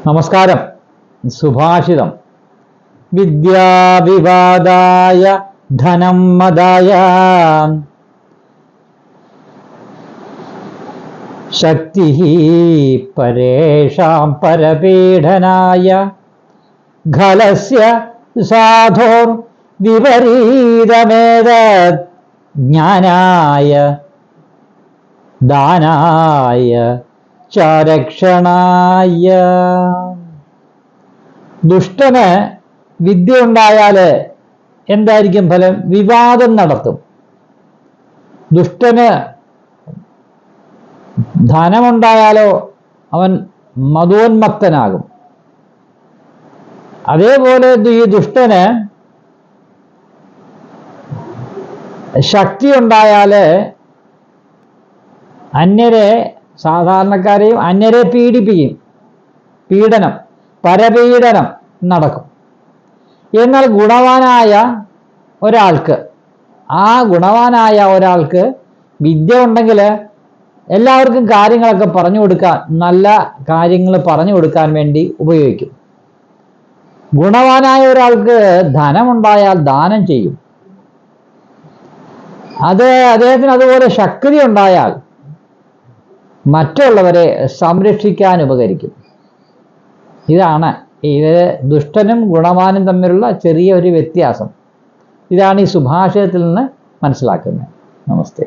നമസ്കാരം. സുഭാഷിതം. വിദ്യാവിവാദായ ധനം മദായ ശക്തി പരേഷാം പരപീഡനായ ഖലസ്യ സാധോർ വിപരീതമേതത് ജ്ഞാനായ ദാനായ ചരക്ഷണായ. ദുഷ്ടന് വിദ്യ ഉണ്ടായാൽ എന്തായിരിക്കും ഫലം? വിവാദം നടത്തും. ദുഷ്ടന് ധനമുണ്ടായാലോ അവൻ മതോന്മത്തനാകും. അതേപോലെ ഈ ദുഷ്ടന് ശക്തി ഉണ്ടായാൽ അന്യരെ, സാധാരണക്കാരെയും അന്യരെ പീഡിപ്പിക്കും. പീഡനം, പരപീഡനം നടക്കും. എന്നാൽ ഗുണവാനായ ഒരാൾക്ക് വിദ്യ ഉണ്ടെങ്കിൽ എല്ലാവർക്കും കാര്യങ്ങളൊക്കെ പറഞ്ഞു കൊടുക്കാൻ, നല്ല കാര്യങ്ങൾ പറഞ്ഞു കൊടുക്കാൻ വേണ്ടി ഉപയോഗിക്കും. ഗുണവാനായ ഒരാൾക്ക് ധനമുണ്ടായാൽ ദാനം ചെയ്യും. അദ്ദേഹത്തിന് അതുപോലെ ശക്തി ഉണ്ടായാൽ മറ്റുള്ളവരെ സംരക്ഷിക്കാൻ ഉപകരിക്കും. ഇതാണ് ദുഷ്ടനും ഗുണവാനും തമ്മിലുള്ള ചെറിയ ഒരു വ്യത്യാസം. ഇതാണ് ഈ സുഭാഷിതത്തിൽ നിന്ന് മനസ്സിലാക്കുന്നത്. നമസ്തേ.